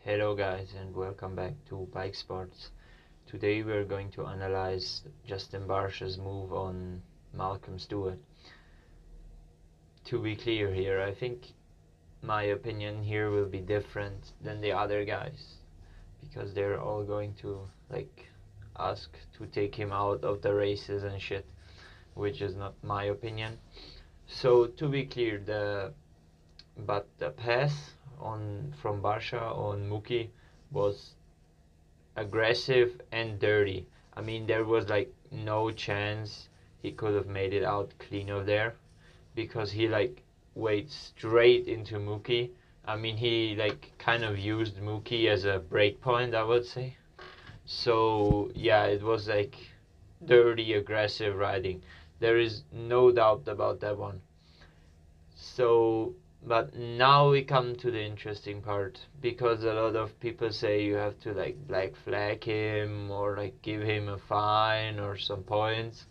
Hello guys and welcome back to Bike Sports. Today we're going to analyze Justin Barcia's move on Malcolm Stewart. To be clear here, I think my opinion here will be different than the other guys, because they're all going to ask to take him out of the races and shit, which is not my opinion. So to be clear, the pass from Barcia on Mookie was aggressive and dirty. I mean, there was no chance he could have made it out clean of there, because he went straight into Mookie. I mean, he kind of used Mookie as a break point, I would say. So yeah, it was dirty, aggressive riding. There is no doubt about that one. So, but now we come to the interesting part, because a lot of people say you have to black flag him or give him a fine or some points.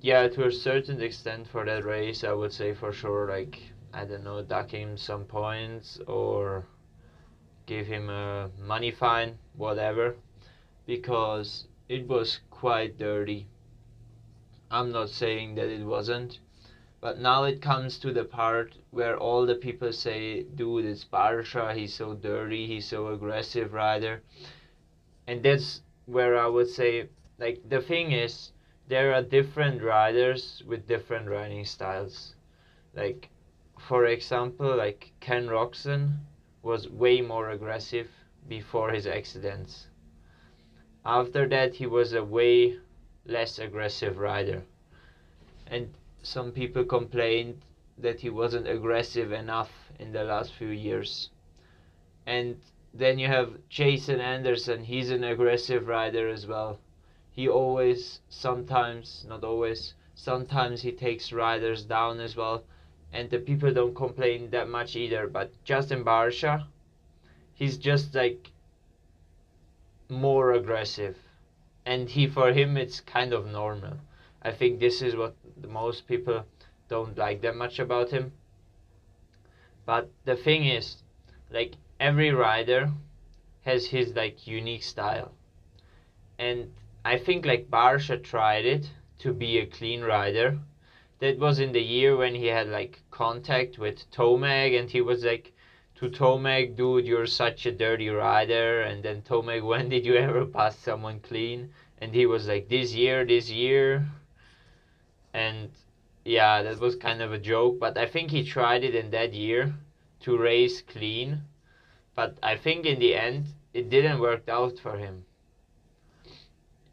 Yeah, to a certain extent for that race, I would say for sure, I don't know, duck him some points or give him a money fine, whatever, because it was quite dirty. I'm not saying that it wasn't. But now it comes to the part where all the people say, dude, it's Barcia, he's so dirty, he's so aggressive rider. And that's where I would say, the thing is, there are different riders with different riding styles. For example, Ken Roczen was way more aggressive before his accidents. After that, he was a way less aggressive rider. And some people complained that he wasn't aggressive enough in the last few years. And then you have Jason Anderson, he's an aggressive rider as well. He always, sometimes, not always, sometimes he takes riders down as well. And the people don't complain that much either. But Justin Barcia, he's just more aggressive. And for him it's kind of normal. I think this is what most people don't like that much about him. But the thing is, every rider has his unique style. And I think Barcia tried it to be a clean rider. That was in the year when he had contact with Tomac, and he was to Tomac, dude, you're such a dirty rider. And then Tomac, when did you ever pass someone clean? And he was this year. And yeah, that was kind of a joke, but I think he tried it in that year to race clean. But I think in the end, it didn't work out for him.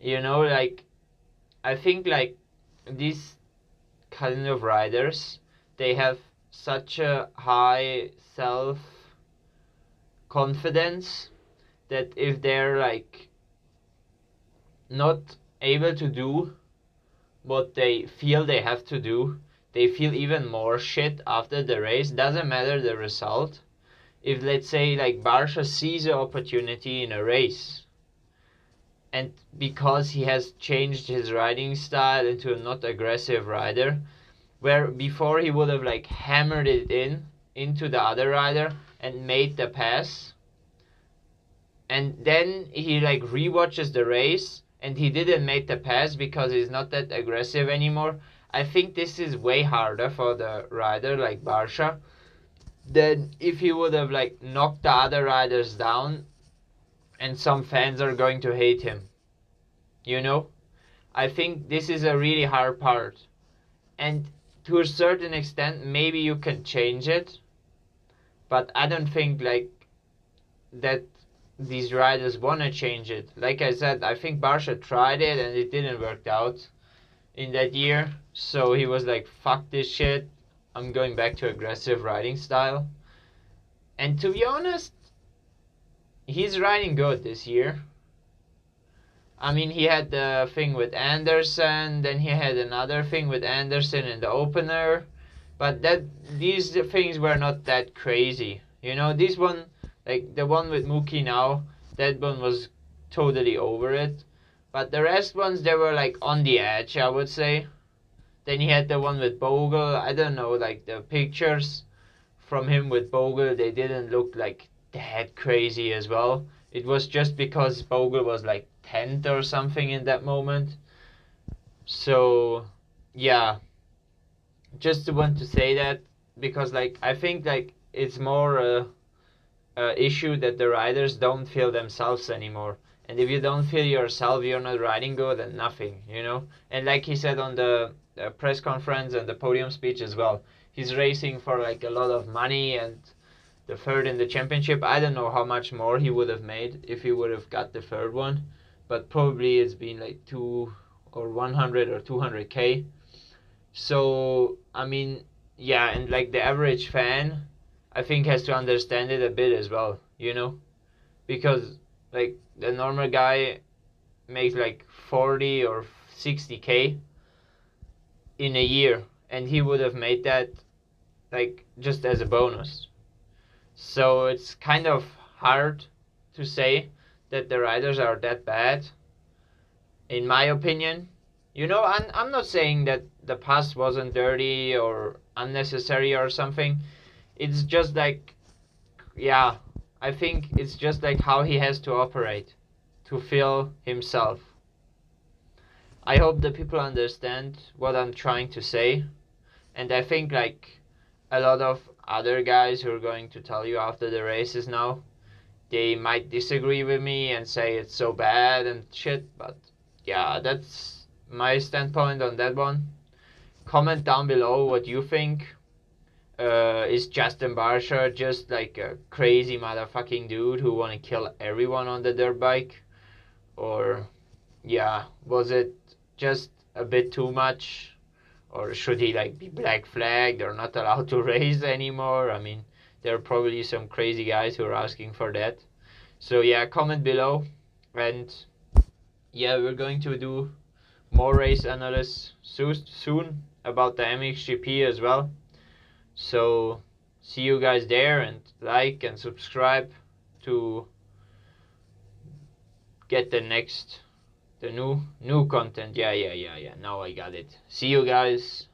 You know, I think these kind of riders, they have such a high self-confidence that if they're not able to do what they feel they have to do, they feel even more shit after the race. Doesn't matter the result. If, let's say, Barcia sees an opportunity in a race, and because he has changed his riding style into a not aggressive rider, where before he would have hammered it into the other rider and made the pass, and then he rewatches the race and he didn't make the pass because he's not that aggressive anymore. I think this is way harder for the rider like Barcia than if he would have knocked the other riders down, and some fans are going to hate him. You know? I think this is a really hard part. And to a certain extent, maybe you can change it, but I don't think that these riders want to change it. Like I said, I think Barcia tried it and it didn't work out in that year. So he was fuck this shit, I'm going back to aggressive riding style. And to be honest, he's riding good this year. I mean, he had the thing with Anderson, then he had another thing with Anderson in the opener. But these things were not that crazy. You know, this one, the one with Mookie now, that one was totally over it. But the rest ones, they were on the edge, I would say. Then he had the one with Bogle. I don't know, the pictures from him with Bogle, they didn't look that crazy as well. It was just because Bogle was like 10th or something in that moment. So yeah, just want to say that, because like I think like it's more a issue that the riders don't feel themselves anymore. And if you don't feel yourself, you're not riding good and nothing, you know. And like he said on the press conference and the podium speech as well, he's racing for like a lot of money and the third in the championship. I don't know how much more he would have made if he would have got the third one, but probably it's been like 100 or 200k. So I mean, yeah, and like the average fan, I think has to understand it a bit as well, you know, because like the normal guy makes like 40 or 60k in a year, and he would have made that like just as a bonus. So it's kind of hard to say that the riders are that bad, in my opinion. You know, I'm not saying that the past wasn't dirty or unnecessary or something. It's just like, yeah, I think it's just like how he has to operate to feel himself. I hope the people understand what I'm trying to say. And I think like a lot of other guys who are going to tell you after the races now, they might disagree with me and say it's so bad and shit, but yeah, that's my standpoint on that one. Comment down below what you think. Is Justin Barcia just like a crazy motherfucking dude who wanna kill everyone on the dirt bike? Or yeah, was it just a bit too much? Or should he like be black flagged or not allowed to race anymore? I mean, there are probably some crazy guys who are asking for that. So yeah, comment below. And yeah, we're going to do more race analysis soon about the MXGP as well. So see you guys there, and like and subscribe to get the new content. Yeah. Now I got it. See you guys.